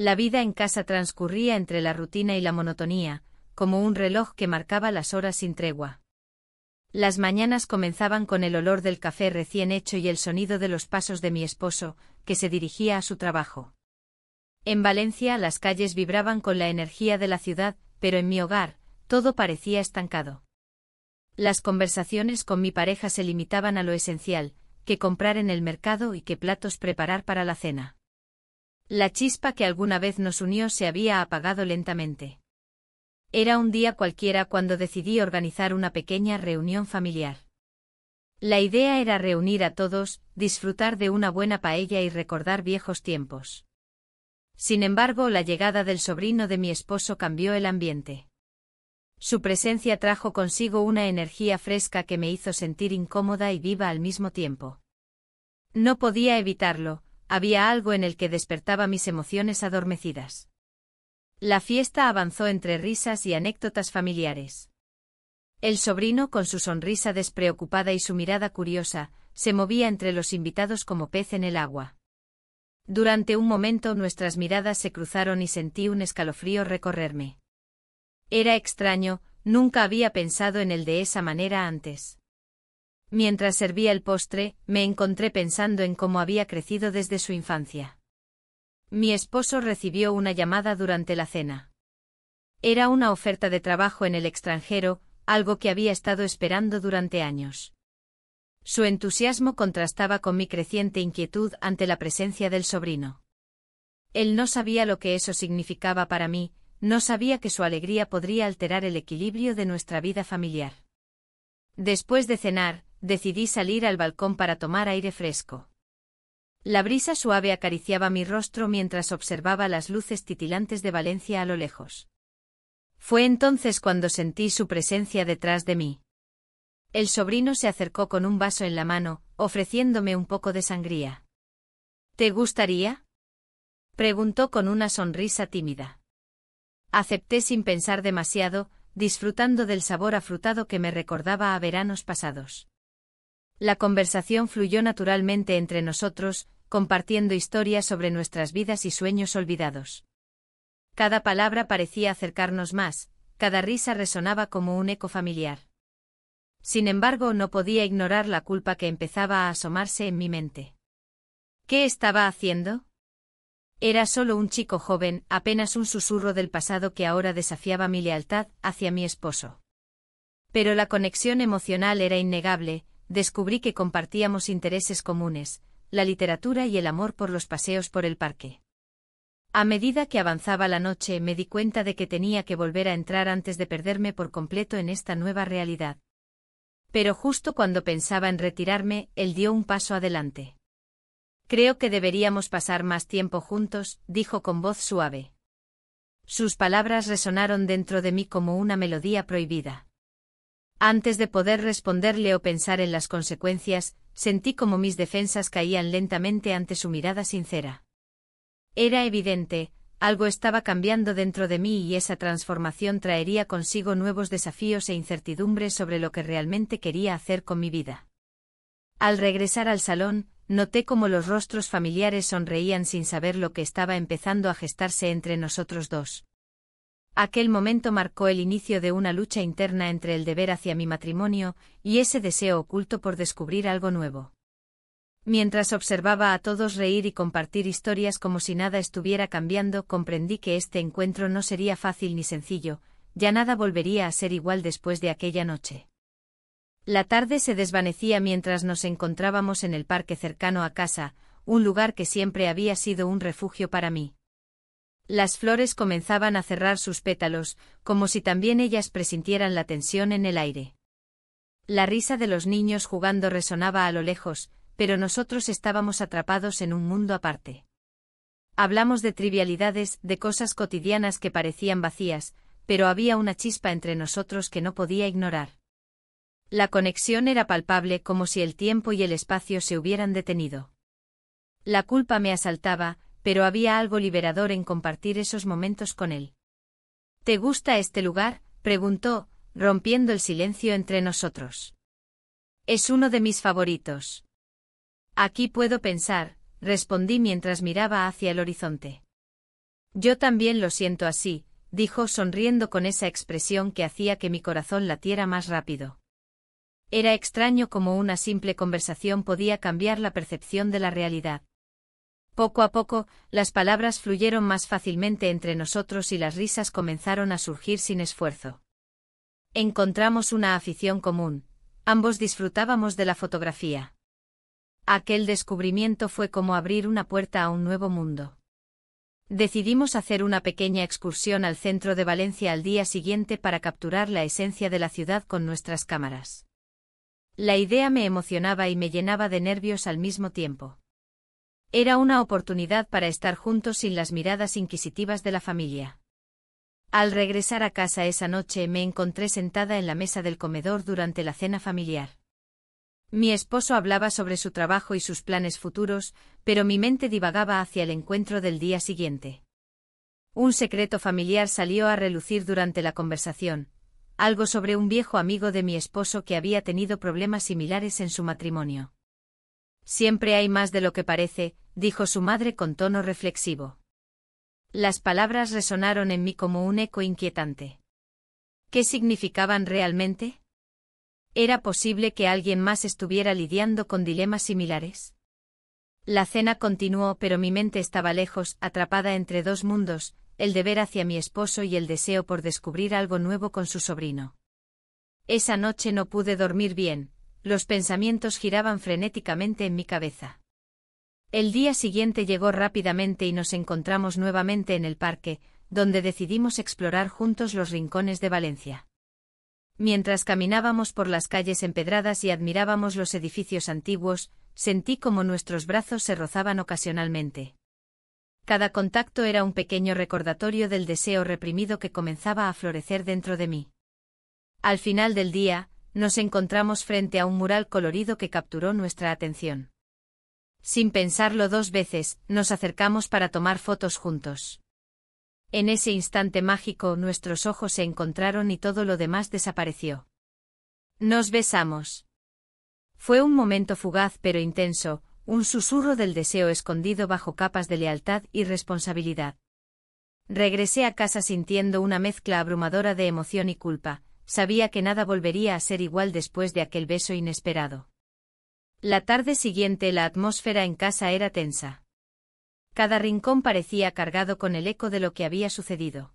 La vida en casa transcurría entre la rutina y la monotonía, como un reloj que marcaba las horas sin tregua. Las mañanas comenzaban con el olor del café recién hecho y el sonido de los pasos de mi esposo, que se dirigía a su trabajo. En Valencia las calles vibraban con la energía de la ciudad, pero en mi hogar, todo parecía estancado. Las conversaciones con mi pareja se limitaban a lo esencial, qué comprar en el mercado y qué platos preparar para la cena. La chispa que alguna vez nos unió se había apagado lentamente. Era un día cualquiera cuando decidí organizar una pequeña reunión familiar. La idea era reunir a todos, disfrutar de una buena paella y recordar viejos tiempos. Sin embargo, la llegada del sobrino de mi esposo cambió el ambiente. Su presencia trajo consigo una energía fresca que me hizo sentir incómoda y viva al mismo tiempo. No podía evitarlo, había algo en el que despertaba mis emociones adormecidas. La fiesta avanzó entre risas y anécdotas familiares. El sobrino, con su sonrisa despreocupada y su mirada curiosa, se movía entre los invitados como pez en el agua. Durante un momento nuestras miradas se cruzaron y sentí un escalofrío recorrerme. Era extraño, nunca había pensado en él de esa manera antes. Mientras servía el postre, me encontré pensando en cómo había crecido desde su infancia. Mi esposo recibió una llamada durante la cena. Era una oferta de trabajo en el extranjero, algo que había estado esperando durante años. Su entusiasmo contrastaba con mi creciente inquietud ante la presencia del sobrino. Él no sabía lo que eso significaba para mí, no sabía que su alegría podría alterar el equilibrio de nuestra vida familiar. Después de cenar, decidí salir al balcón para tomar aire fresco. La brisa suave acariciaba mi rostro mientras observaba las luces titilantes de Valencia a lo lejos. Fue entonces cuando sentí su presencia detrás de mí. El sobrino se acercó con un vaso en la mano, ofreciéndome un poco de sangría. ¿Te gustaría?, preguntó con una sonrisa tímida. Acepté sin pensar demasiado, disfrutando del sabor afrutado que me recordaba a veranos pasados. La conversación fluyó naturalmente entre nosotros, compartiendo historias sobre nuestras vidas y sueños olvidados. Cada palabra parecía acercarnos más, cada risa resonaba como un eco familiar. Sin embargo, no podía ignorar la culpa que empezaba a asomarse en mi mente. ¿Qué estaba haciendo? Era solo un chico joven, apenas un susurro del pasado que ahora desafiaba mi lealtad hacia mi esposo. Pero la conexión emocional era innegable. Descubrí que compartíamos intereses comunes, la literatura y el amor por los paseos por el parque. A medida que avanzaba la noche me di cuenta de que tenía que volver a entrar antes de perderme por completo en esta nueva realidad. Pero justo cuando pensaba en retirarme, él dio un paso adelante. Creo que deberíamos pasar más tiempo juntos, dijo con voz suave. Sus palabras resonaron dentro de mí como una melodía prohibida. Antes de poder responderle o pensar en las consecuencias, sentí como mis defensas caían lentamente ante su mirada sincera. Era evidente, algo estaba cambiando dentro de mí y esa transformación traería consigo nuevos desafíos e incertidumbres sobre lo que realmente quería hacer con mi vida. Al regresar al salón, noté cómo los rostros familiares sonreían sin saber lo que estaba empezando a gestarse entre nosotros dos. Aquel momento marcó el inicio de una lucha interna entre el deber hacia mi matrimonio y ese deseo oculto por descubrir algo nuevo. Mientras observaba a todos reír y compartir historias como si nada estuviera cambiando, comprendí que este encuentro no sería fácil ni sencillo, ya nada volvería a ser igual después de aquella noche. La tarde se desvanecía mientras nos encontrábamos en el parque cercano a casa, un lugar que siempre había sido un refugio para mí. Las flores comenzaban a cerrar sus pétalos, como si también ellas presintieran la tensión en el aire. La risa de los niños jugando resonaba a lo lejos, pero nosotros estábamos atrapados en un mundo aparte. Hablamos de trivialidades, de cosas cotidianas que parecían vacías, pero había una chispa entre nosotros que no podía ignorar. La conexión era palpable, como si el tiempo y el espacio se hubieran detenido. La culpa me asaltaba, pero había algo liberador en compartir esos momentos con él. ¿Te gusta este lugar?, preguntó, rompiendo el silencio entre nosotros. Es uno de mis favoritos. Aquí puedo pensar, respondí mientras miraba hacia el horizonte. Yo también lo siento así, dijo sonriendo con esa expresión que hacía que mi corazón latiera más rápido. Era extraño cómo una simple conversación podía cambiar la percepción de la realidad. Poco a poco, las palabras fluyeron más fácilmente entre nosotros y las risas comenzaron a surgir sin esfuerzo. Encontramos una afición común. Ambos disfrutábamos de la fotografía. Aquel descubrimiento fue como abrir una puerta a un nuevo mundo. Decidimos hacer una pequeña excursión al centro de Valencia al día siguiente para capturar la esencia de la ciudad con nuestras cámaras. La idea me emocionaba y me llenaba de nervios al mismo tiempo. Era una oportunidad para estar juntos sin las miradas inquisitivas de la familia. Al regresar a casa esa noche me encontré sentada en la mesa del comedor durante la cena familiar. Mi esposo hablaba sobre su trabajo y sus planes futuros, pero mi mente divagaba hacia el encuentro del día siguiente. Un secreto familiar salió a relucir durante la conversación, algo sobre un viejo amigo de mi esposo que había tenido problemas similares en su matrimonio. Siempre hay más de lo que parece, dijo su madre con tono reflexivo. Las palabras resonaron en mí como un eco inquietante. ¿Qué significaban realmente? ¿Era posible que alguien más estuviera lidiando con dilemas similares? La cena continuó, pero mi mente estaba lejos, atrapada entre dos mundos, el deber hacia mi esposo y el deseo por descubrir algo nuevo con su sobrino. Esa noche no pude dormir bien, los pensamientos giraban frenéticamente en mi cabeza. El día siguiente llegó rápidamente y nos encontramos nuevamente en el parque, donde decidimos explorar juntos los rincones de Valencia. Mientras caminábamos por las calles empedradas y admirábamos los edificios antiguos, sentí como nuestros brazos se rozaban ocasionalmente. Cada contacto era un pequeño recordatorio del deseo reprimido que comenzaba a florecer dentro de mí. Al final del día, nos encontramos frente a un mural colorido que capturó nuestra atención. Sin pensarlo dos veces, nos acercamos para tomar fotos juntos. En ese instante mágico nuestros ojos se encontraron y todo lo demás desapareció. Nos besamos. Fue un momento fugaz pero intenso, un susurro del deseo escondido bajo capas de lealtad y responsabilidad. Regresé a casa sintiendo una mezcla abrumadora de emoción y culpa, sabía que nada volvería a ser igual después de aquel beso inesperado. La tarde siguiente la atmósfera en casa era tensa. Cada rincón parecía cargado con el eco de lo que había sucedido.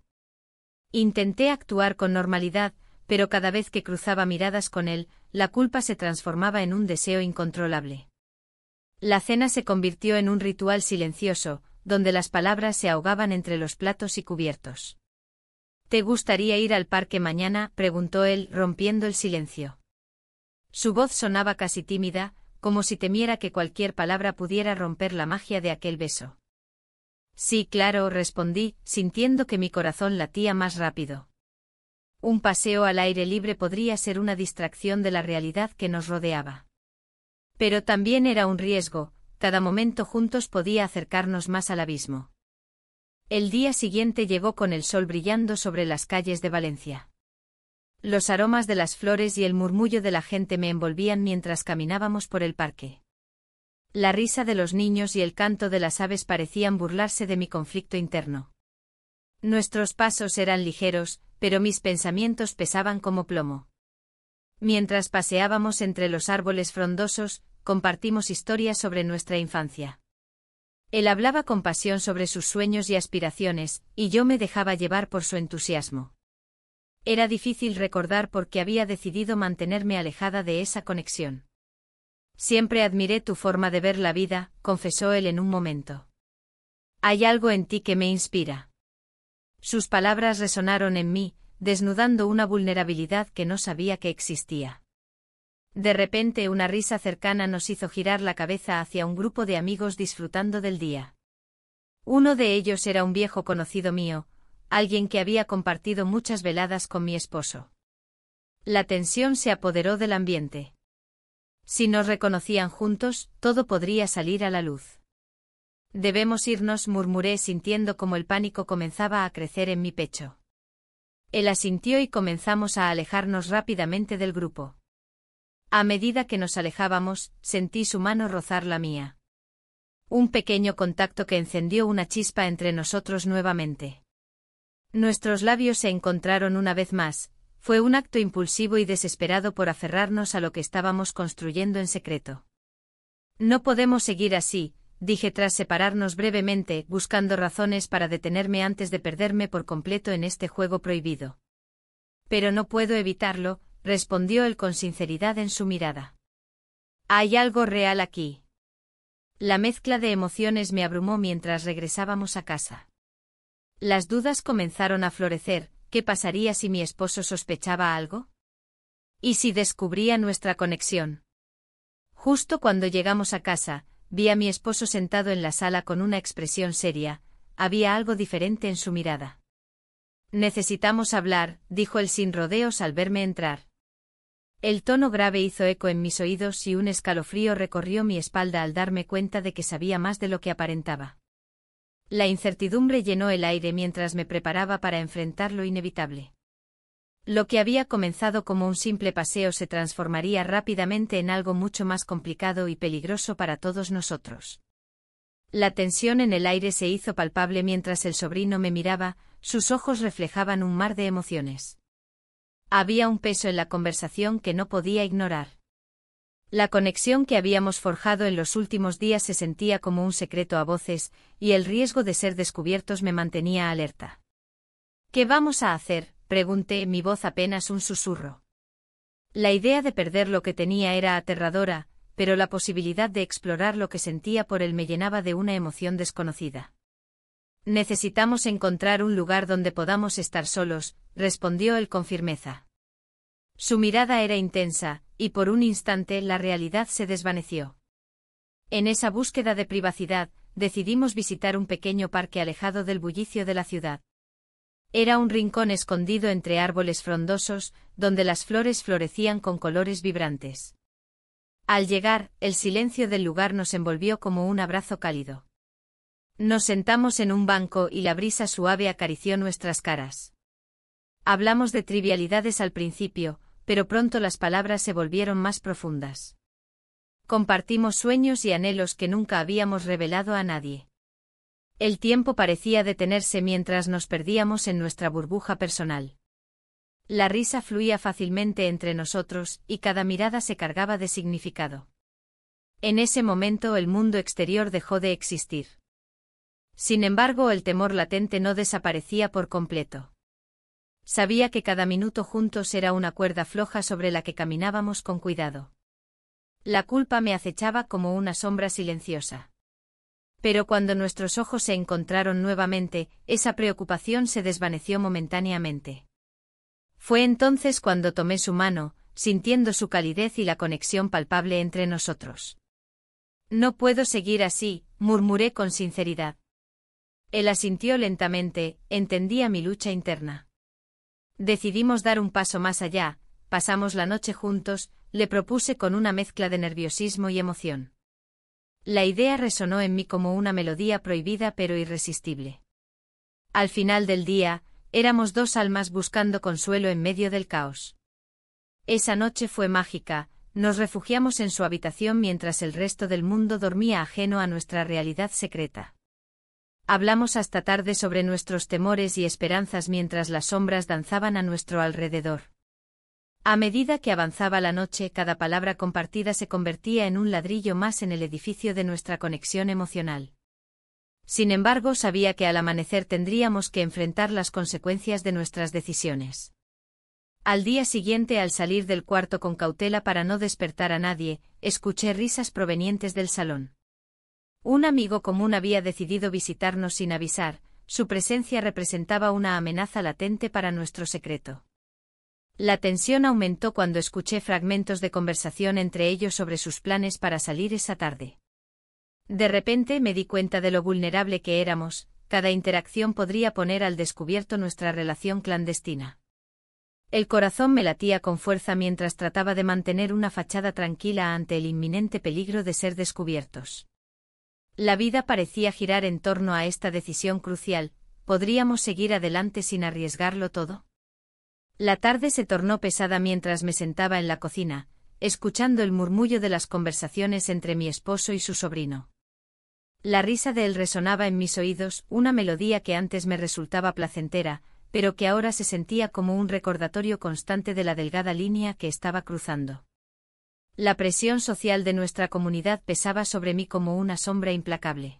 Intenté actuar con normalidad, pero cada vez que cruzaba miradas con él, la culpa se transformaba en un deseo incontrolable. La cena se convirtió en un ritual silencioso, donde las palabras se ahogaban entre los platos y cubiertos. ¿Te gustaría ir al parque mañana?, preguntó él, rompiendo el silencio. Su voz sonaba casi tímida, como si temiera que cualquier palabra pudiera romper la magia de aquel beso. Sí, claro, respondí, sintiendo que mi corazón latía más rápido. Un paseo al aire libre podría ser una distracción de la realidad que nos rodeaba. Pero también era un riesgo, cada momento juntos podía acercarnos más al abismo. El día siguiente llegó con el sol brillando sobre las calles de Valencia. Los aromas de las flores y el murmullo de la gente me envolvían mientras caminábamos por el parque. La risa de los niños y el canto de las aves parecían burlarse de mi conflicto interno. Nuestros pasos eran ligeros, pero mis pensamientos pesaban como plomo. Mientras paseábamos entre los árboles frondosos, compartimos historias sobre nuestra infancia. Él hablaba con pasión sobre sus sueños y aspiraciones, y yo me dejaba llevar por su entusiasmo. Era difícil recordar por qué había decidido mantenerme alejada de esa conexión. Siempre admiré tu forma de ver la vida, confesó él en un momento. Hay algo en ti que me inspira. Sus palabras resonaron en mí, desnudando una vulnerabilidad que no sabía que existía. De repente una risa cercana nos hizo girar la cabeza hacia un grupo de amigos disfrutando del día. Uno de ellos era un viejo conocido mío, alguien que había compartido muchas veladas con mi esposo. La tensión se apoderó del ambiente. Si nos reconocían juntos, todo podría salir a la luz. Debemos irnos, murmuré sintiendo como el pánico comenzaba a crecer en mi pecho. Él asintió y comenzamos a alejarnos rápidamente del grupo. A medida que nos alejábamos, sentí su mano rozar la mía. Un pequeño contacto que encendió una chispa entre nosotros nuevamente. Nuestros labios se encontraron una vez más. Fue un acto impulsivo y desesperado por aferrarnos a lo que estábamos construyendo en secreto. No podemos seguir así, dije tras separarnos brevemente, buscando razones para detenerme antes de perderme por completo en este juego prohibido. Pero no puedo evitarlo, respondió él con sinceridad en su mirada. Hay algo real aquí. La mezcla de emociones me abrumó mientras regresábamos a casa. Las dudas comenzaron a florecer. ¿Qué pasaría si mi esposo sospechaba algo? ¿Y si descubría nuestra conexión? Justo cuando llegamos a casa, vi a mi esposo sentado en la sala con una expresión seria. Había algo diferente en su mirada. Necesitamos hablar, dijo él sin rodeos al verme entrar. El tono grave hizo eco en mis oídos y un escalofrío recorrió mi espalda al darme cuenta de que sabía más de lo que aparentaba. La incertidumbre llenó el aire mientras me preparaba para enfrentar lo inevitable. Lo que había comenzado como un simple paseo se transformaría rápidamente en algo mucho más complicado y peligroso para todos nosotros. La tensión en el aire se hizo palpable mientras el sobrino me miraba, sus ojos reflejaban un mar de emociones. Había un peso en la conversación que no podía ignorar. La conexión que habíamos forjado en los últimos días se sentía como un secreto a voces, y el riesgo de ser descubiertos me mantenía alerta. ¿Qué vamos a hacer?, pregunté, mi voz apenas un susurro. La idea de perder lo que tenía era aterradora, pero la posibilidad de explorar lo que sentía por él me llenaba de una emoción desconocida. Necesitamos encontrar un lugar donde podamos estar solos, respondió él con firmeza. Su mirada era intensa, y por un instante la realidad se desvaneció. En esa búsqueda de privacidad, decidimos visitar un pequeño parque alejado del bullicio de la ciudad. Era un rincón escondido entre árboles frondosos, donde las flores florecían con colores vibrantes. Al llegar, el silencio del lugar nos envolvió como un abrazo cálido. Nos sentamos en un banco y la brisa suave acarició nuestras caras. Hablamos de trivialidades al principio, pero pronto las palabras se volvieron más profundas. Compartimos sueños y anhelos que nunca habíamos revelado a nadie. El tiempo parecía detenerse mientras nos perdíamos en nuestra burbuja personal. La risa fluía fácilmente entre nosotros y cada mirada se cargaba de significado. En ese momento el mundo exterior dejó de existir. Sin embargo, el temor latente no desaparecía por completo. Sabía que cada minuto juntos era una cuerda floja sobre la que caminábamos con cuidado. La culpa me acechaba como una sombra silenciosa. Pero cuando nuestros ojos se encontraron nuevamente, esa preocupación se desvaneció momentáneamente. Fue entonces cuando tomé su mano, sintiendo su calidez y la conexión palpable entre nosotros. No puedo seguir así, murmuré con sinceridad. Él asintió lentamente, entendía mi lucha interna. Decidimos dar un paso más allá, pasamos la noche juntos, le propuse con una mezcla de nerviosismo y emoción. La idea resonó en mí como una melodía prohibida pero irresistible. Al final del día, éramos dos almas buscando consuelo en medio del caos. Esa noche fue mágica, nos refugiamos en su habitación mientras el resto del mundo dormía ajeno a nuestra realidad secreta. Hablamos hasta tarde sobre nuestros temores y esperanzas mientras las sombras danzaban a nuestro alrededor. A medida que avanzaba la noche, cada palabra compartida se convertía en un ladrillo más en el edificio de nuestra conexión emocional. Sin embargo, sabía que al amanecer tendríamos que enfrentar las consecuencias de nuestras decisiones. Al día siguiente, al salir del cuarto con cautela para no despertar a nadie, escuché risas provenientes del salón. Un amigo común había decidido visitarnos sin avisar, su presencia representaba una amenaza latente para nuestro secreto. La tensión aumentó cuando escuché fragmentos de conversación entre ellos sobre sus planes para salir esa tarde. De repente me di cuenta de lo vulnerable que éramos, cada interacción podría poner al descubierto nuestra relación clandestina. El corazón me latía con fuerza mientras trataba de mantener una fachada tranquila ante el inminente peligro de ser descubiertos. La vida parecía girar en torno a esta decisión crucial. ¿Podríamos seguir adelante sin arriesgarlo todo? La tarde se tornó pesada mientras me sentaba en la cocina, escuchando el murmullo de las conversaciones entre mi esposo y su sobrino. La risa de él resonaba en mis oídos, una melodía que antes me resultaba placentera, pero que ahora se sentía como un recordatorio constante de la delgada línea que estaba cruzando. La presión social de nuestra comunidad pesaba sobre mí como una sombra implacable.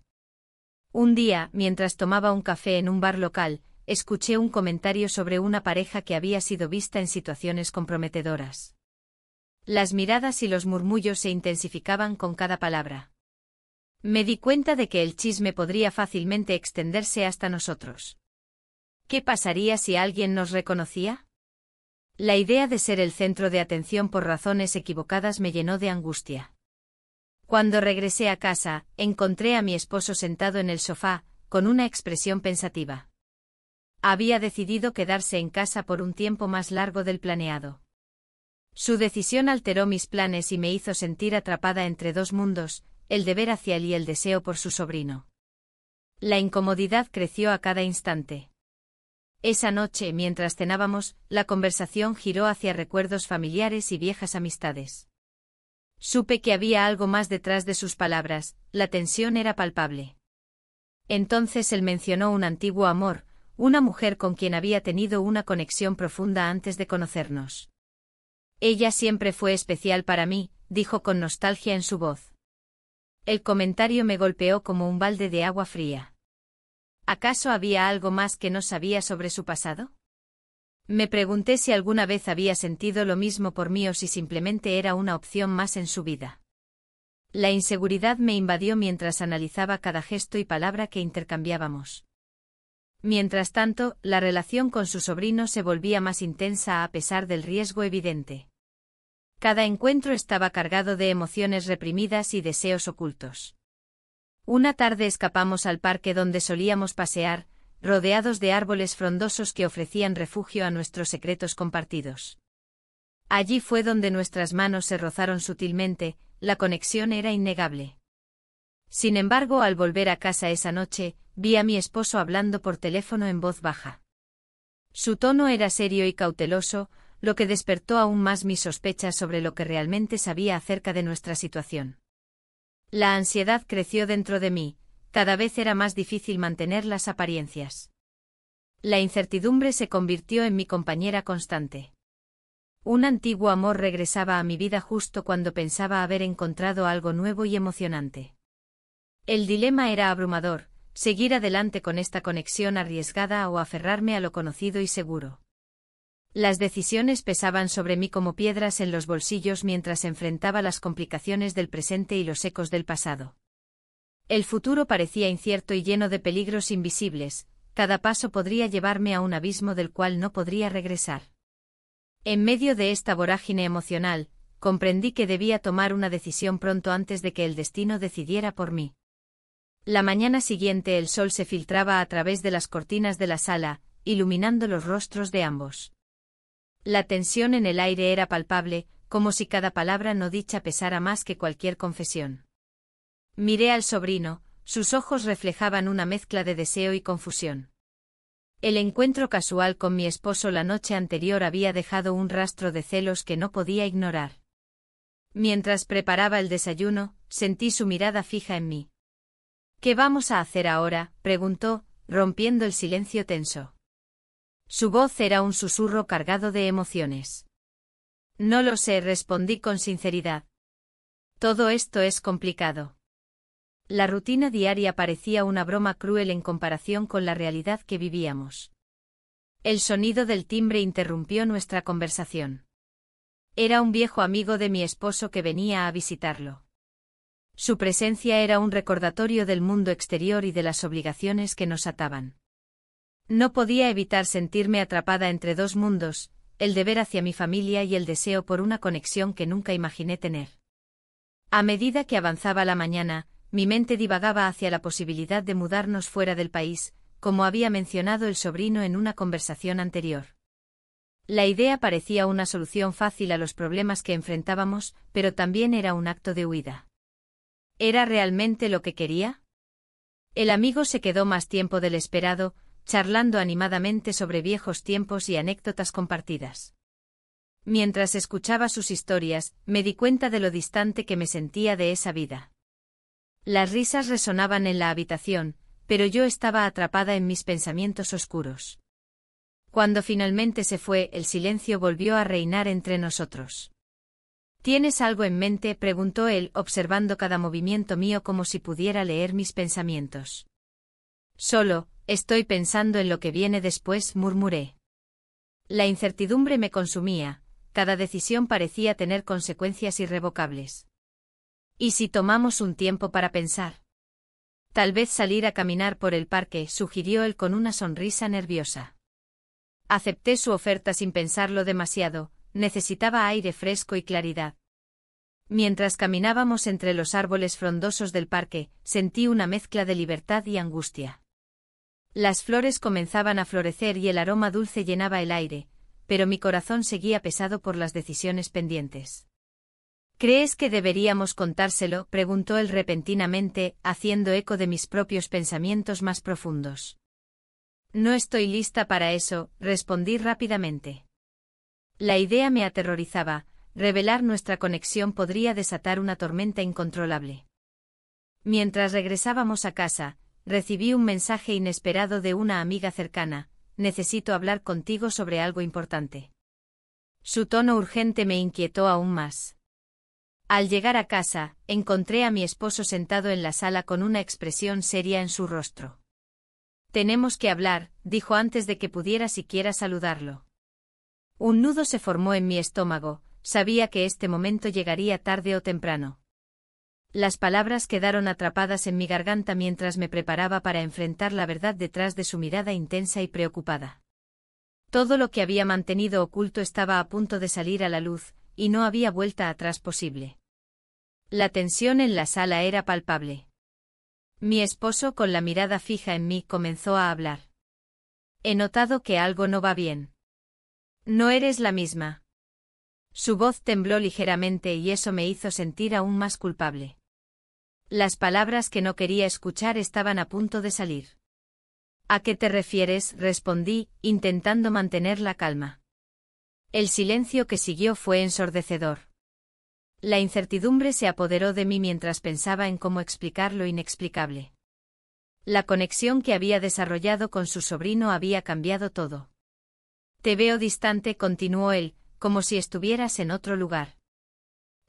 Un día, mientras tomaba un café en un bar local, escuché un comentario sobre una pareja que había sido vista en situaciones comprometedoras. Las miradas y los murmullos se intensificaban con cada palabra. Me di cuenta de que el chisme podría fácilmente extenderse hasta nosotros. ¿Qué pasaría si alguien nos reconocía? La idea de ser el centro de atención por razones equivocadas me llenó de angustia. Cuando regresé a casa, encontré a mi esposo sentado en el sofá, con una expresión pensativa. Había decidido quedarse en casa por un tiempo más largo del planeado. Su decisión alteró mis planes y me hizo sentir atrapada entre dos mundos, el deber hacia él y el deseo por su sobrino. La incomodidad creció a cada instante. Esa noche, mientras cenábamos, la conversación giró hacia recuerdos familiares y viejas amistades. Supe que había algo más detrás de sus palabras, la tensión era palpable. Entonces él mencionó un antiguo amor, una mujer con quien había tenido una conexión profunda antes de conocernos. Ella siempre fue especial para mí, dijo con nostalgia en su voz. El comentario me golpeó como un balde de agua fría. ¿Acaso había algo más que no sabía sobre su pasado? Me pregunté si alguna vez había sentido lo mismo por mí o si simplemente era una opción más en su vida. La inseguridad me invadió mientras analizaba cada gesto y palabra que intercambiábamos. Mientras tanto, la relación con su sobrino se volvía más intensa a pesar del riesgo evidente. Cada encuentro estaba cargado de emociones reprimidas y deseos ocultos. Una tarde escapamos al parque donde solíamos pasear, rodeados de árboles frondosos que ofrecían refugio a nuestros secretos compartidos. Allí fue donde nuestras manos se rozaron sutilmente, la conexión era innegable. Sin embargo, al volver a casa esa noche, vi a mi esposo hablando por teléfono en voz baja. Su tono era serio y cauteloso, lo que despertó aún más mis sospechas sobre lo que realmente sabía acerca de nuestra situación. La ansiedad creció dentro de mí, cada vez era más difícil mantener las apariencias. La incertidumbre se convirtió en mi compañera constante. Un antiguo amor regresaba a mi vida justo cuando pensaba haber encontrado algo nuevo y emocionante. El dilema era abrumador, seguir adelante con esta conexión arriesgada o aferrarme a lo conocido y seguro. Las decisiones pesaban sobre mí como piedras en los bolsillos mientras enfrentaba las complicaciones del presente y los ecos del pasado. El futuro parecía incierto y lleno de peligros invisibles, cada paso podría llevarme a un abismo del cual no podría regresar. En medio de esta vorágine emocional, comprendí que debía tomar una decisión pronto antes de que el destino decidiera por mí. La mañana siguiente el sol se filtraba a través de las cortinas de la sala, iluminando los rostros de ambos. La tensión en el aire era palpable, como si cada palabra no dicha pesara más que cualquier confesión. Miré al sobrino, sus ojos reflejaban una mezcla de deseo y confusión. El encuentro casual con mi esposo la noche anterior había dejado un rastro de celos que no podía ignorar. Mientras preparaba el desayuno, sentí su mirada fija en mí. ¿Qué vamos a hacer ahora?, preguntó, rompiendo el silencio tenso. Su voz era un susurro cargado de emociones. No lo sé, respondí con sinceridad. Todo esto es complicado. La rutina diaria parecía una broma cruel en comparación con la realidad que vivíamos. El sonido del timbre interrumpió nuestra conversación. Era un viejo amigo de mi esposo que venía a visitarlo. Su presencia era un recordatorio del mundo exterior y de las obligaciones que nos ataban. No podía evitar sentirme atrapada entre dos mundos, el deber hacia mi familia y el deseo por una conexión que nunca imaginé tener. A medida que avanzaba la mañana, mi mente divagaba hacia la posibilidad de mudarnos fuera del país, como había mencionado el sobrino en una conversación anterior. La idea parecía una solución fácil a los problemas que enfrentábamos, pero también era un acto de huida. ¿Era realmente lo que quería? El amigo se quedó más tiempo del esperado, charlando animadamente sobre viejos tiempos y anécdotas compartidas. Mientras escuchaba sus historias, me di cuenta de lo distante que me sentía de esa vida. Las risas resonaban en la habitación, pero yo estaba atrapada en mis pensamientos oscuros. Cuando finalmente se fue, el silencio volvió a reinar entre nosotros. ¿Tienes algo en mente?, preguntó él, observando cada movimiento mío como si pudiera leer mis pensamientos. Solo, estoy pensando en lo que viene después, murmuré. La incertidumbre me consumía, cada decisión parecía tener consecuencias irrevocables. ¿Y si tomamos un tiempo para pensar? Tal vez salir a caminar por el parque, sugirió él con una sonrisa nerviosa. Acepté su oferta sin pensarlo demasiado, necesitaba aire fresco y claridad. Mientras caminábamos entre los árboles frondosos del parque, sentí una mezcla de libertad y angustia. Las flores comenzaban a florecer y el aroma dulce llenaba el aire, pero mi corazón seguía pesado por las decisiones pendientes. ¿Crees que deberíamos contárselo?, preguntó él repentinamente, haciendo eco de mis propios pensamientos más profundos. No estoy lista para eso, respondí rápidamente. La idea me aterrorizaba, revelar nuestra conexión podría desatar una tormenta incontrolable. Mientras regresábamos a casa, recibí un mensaje inesperado de una amiga cercana: necesito hablar contigo sobre algo importante. Su tono urgente me inquietó aún más. Al llegar a casa, encontré a mi esposo sentado en la sala con una expresión seria en su rostro. Tenemos que hablar, dijo antes de que pudiera siquiera saludarlo. Un nudo se formó en mi estómago, sabía que este momento llegaría tarde o temprano. Las palabras quedaron atrapadas en mi garganta mientras me preparaba para enfrentar la verdad detrás de su mirada intensa y preocupada. Todo lo que había mantenido oculto estaba a punto de salir a la luz, y no había vuelta atrás posible. La tensión en la sala era palpable. Mi esposo, con la mirada fija en mí, comenzó a hablar. He notado que algo no va bien. No eres la misma. Su voz tembló ligeramente y eso me hizo sentir aún más culpable. Las palabras que no quería escuchar estaban a punto de salir. ¿A qué te refieres?, respondí, intentando mantener la calma. El silencio que siguió fue ensordecedor. La incertidumbre se apoderó de mí mientras pensaba en cómo explicar lo inexplicable. La conexión que había desarrollado con su sobrino había cambiado todo. Te veo distante, continuó él, como si estuvieras en otro lugar.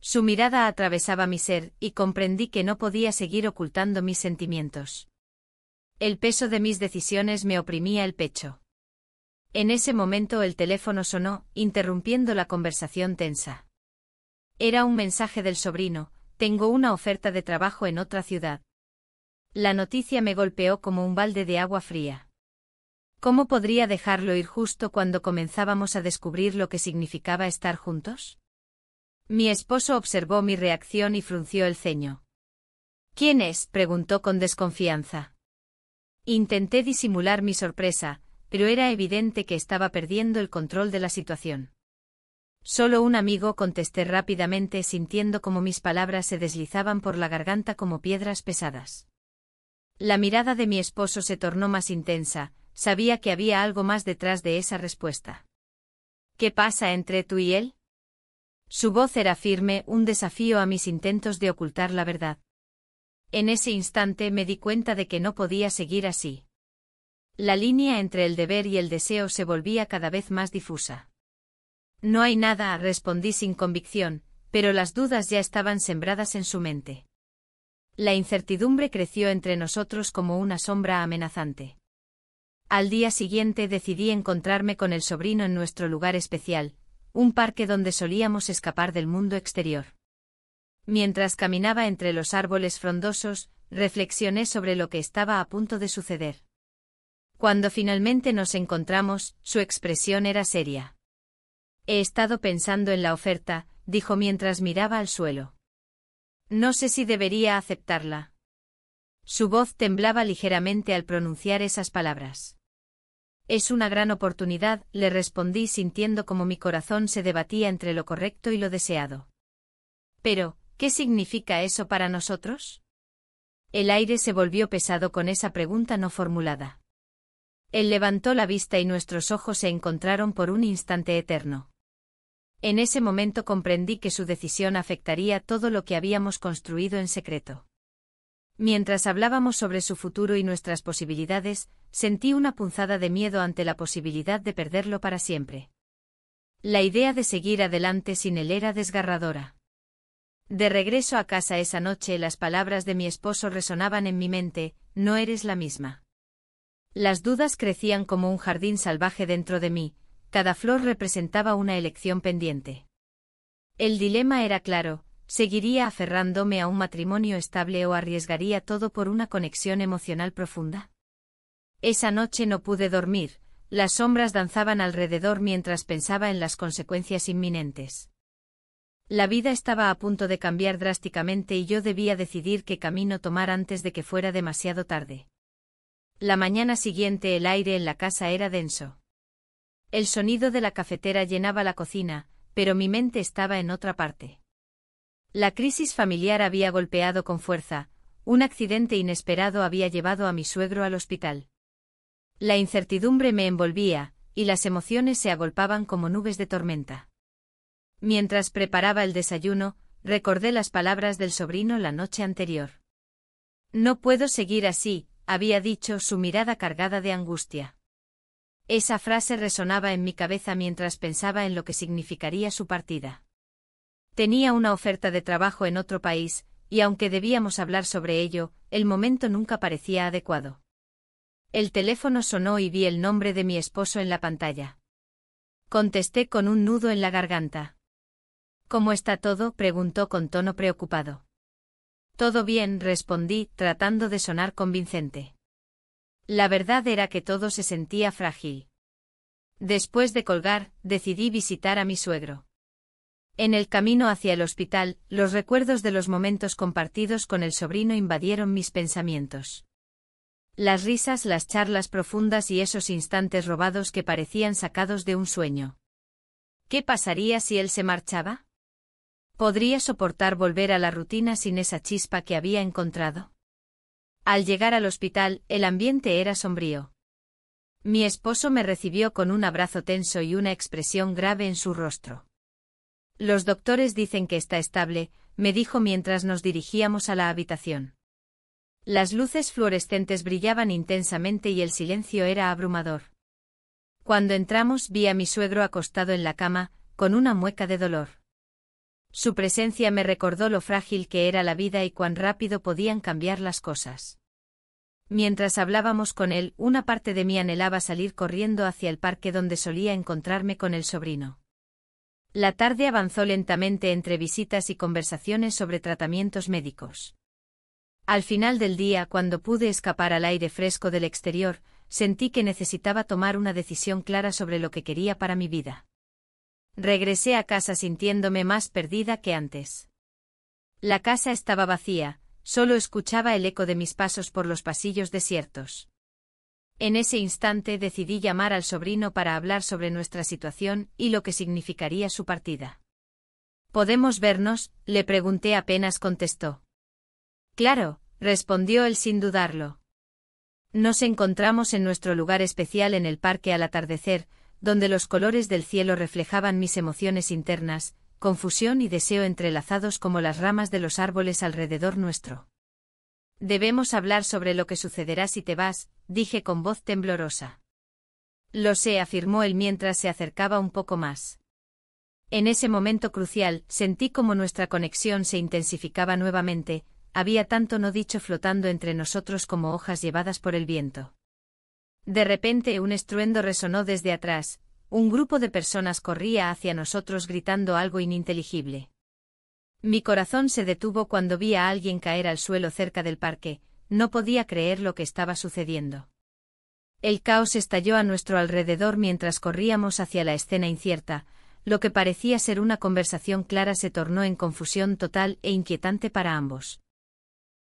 Su mirada atravesaba mi ser, y comprendí que no podía seguir ocultando mis sentimientos. El peso de mis decisiones me oprimía el pecho. En ese momento el teléfono sonó, interrumpiendo la conversación tensa. Era un mensaje del sobrino: tengo una oferta de trabajo en otra ciudad. La noticia me golpeó como un balde de agua fría. ¿Cómo podría dejarlo ir justo cuando comenzábamos a descubrir lo que significaba estar juntos? Mi esposo observó mi reacción y frunció el ceño. ¿Quién es?, preguntó con desconfianza. Intenté disimular mi sorpresa, pero era evidente que estaba perdiendo el control de la situación. Solo un amigo, contesté rápidamente, sintiendo como mis palabras se deslizaban por la garganta como piedras pesadas. La mirada de mi esposo se tornó más intensa, sabía que había algo más detrás de esa respuesta. ¿Qué pasa entre tú y él? Su voz era firme, un desafío a mis intentos de ocultar la verdad. En ese instante me di cuenta de que no podía seguir así. La línea entre el deber y el deseo se volvía cada vez más difusa. No hay nada, respondí sin convicción, pero las dudas ya estaban sembradas en su mente. La incertidumbre creció entre nosotros como una sombra amenazante. Al día siguiente decidí encontrarme con el sobrino en nuestro lugar especial, un parque donde solíamos escapar del mundo exterior. Mientras caminaba entre los árboles frondosos, reflexioné sobre lo que estaba a punto de suceder. Cuando finalmente nos encontramos, su expresión era seria. He estado pensando en la oferta, dijo mientras miraba al suelo. No sé si debería aceptarla. Su voz temblaba ligeramente al pronunciar esas palabras. Es una gran oportunidad, le respondí sintiendo como mi corazón se debatía entre lo correcto y lo deseado. Pero, ¿qué significa eso para nosotros? El aire se volvió pesado con esa pregunta no formulada. Él levantó la vista y nuestros ojos se encontraron por un instante eterno. En ese momento comprendí que su decisión afectaría todo lo que habíamos construido en secreto. Mientras hablábamos sobre su futuro y nuestras posibilidades, sentí una punzada de miedo ante la posibilidad de perderlo para siempre. La idea de seguir adelante sin él era desgarradora. De regreso a casa esa noche, las palabras de mi esposo resonaban en mi mente: no eres la misma. Las dudas crecían como un jardín salvaje dentro de mí, cada flor representaba una elección pendiente. El dilema era claro: ¿seguiría aferrándome a un matrimonio estable o arriesgaría todo por una conexión emocional profunda? Esa noche no pude dormir, las sombras danzaban alrededor mientras pensaba en las consecuencias inminentes. La vida estaba a punto de cambiar drásticamente y yo debía decidir qué camino tomar antes de que fuera demasiado tarde. La mañana siguiente el aire en la casa era denso. El sonido de la cafetera llenaba la cocina, pero mi mente estaba en otra parte. La crisis familiar había golpeado con fuerza, un accidente inesperado había llevado a mi suegro al hospital. La incertidumbre me envolvía, y las emociones se agolpaban como nubes de tormenta. Mientras preparaba el desayuno, recordé las palabras del sobrino la noche anterior. No puedo seguir así, había dicho, su mirada cargada de angustia. Esa frase resonaba en mi cabeza mientras pensaba en lo que significaría su partida. Tenía una oferta de trabajo en otro país, y aunque debíamos hablar sobre ello, el momento nunca parecía adecuado. El teléfono sonó y vi el nombre de mi esposo en la pantalla. Contesté con un nudo en la garganta. ¿Cómo está todo?, preguntó con tono preocupado. Todo bien, respondí, tratando de sonar convincente. La verdad era que todo se sentía frágil. Después de colgar, decidí visitar a mi suegro. En el camino hacia el hospital, los recuerdos de los momentos compartidos con el sobrino invadieron mis pensamientos. Las risas, las charlas profundas y esos instantes robados que parecían sacados de un sueño. ¿Qué pasaría si él se marchaba? ¿Podría soportar volver a la rutina sin esa chispa que había encontrado? Al llegar al hospital, el ambiente era sombrío. Mi esposo me recibió con un abrazo tenso y una expresión grave en su rostro. Los doctores dicen que está estable, me dijo mientras nos dirigíamos a la habitación. Las luces fluorescentes brillaban intensamente y el silencio era abrumador. Cuando entramos vi a mi suegro acostado en la cama, con una mueca de dolor. Su presencia me recordó lo frágil que era la vida y cuán rápido podían cambiar las cosas. Mientras hablábamos con él, una parte de mí anhelaba salir corriendo hacia el parque donde solía encontrarme con el sobrino. La tarde avanzó lentamente entre visitas y conversaciones sobre tratamientos médicos. Al final del día, cuando pude escapar al aire fresco del exterior, sentí que necesitaba tomar una decisión clara sobre lo que quería para mi vida. Regresé a casa sintiéndome más perdida que antes. La casa estaba vacía, solo escuchaba el eco de mis pasos por los pasillos desiertos. En ese instante decidí llamar al sobrino para hablar sobre nuestra situación y lo que significaría su partida. ¿Podemos vernos?, le pregunté apenas contestó. Claro, respondió él sin dudarlo. Nos encontramos en nuestro lugar especial en el parque al atardecer, donde los colores del cielo reflejaban mis emociones internas, confusión y deseo entrelazados como las ramas de los árboles alrededor nuestro. Debemos hablar sobre lo que sucederá si te vas, dije con voz temblorosa. Lo sé, afirmó él mientras se acercaba un poco más. En ese momento crucial, sentí como nuestra conexión se intensificaba nuevamente, había tanto no dicho flotando entre nosotros como hojas llevadas por el viento. De repente un estruendo resonó desde atrás, un grupo de personas corría hacia nosotros gritando algo ininteligible. Mi corazón se detuvo cuando vi a alguien caer al suelo cerca del parque, no podía creer lo que estaba sucediendo. El caos estalló a nuestro alrededor mientras corríamos hacia la escena incierta, lo que parecía ser una conversación clara se tornó en confusión total e inquietante para ambos.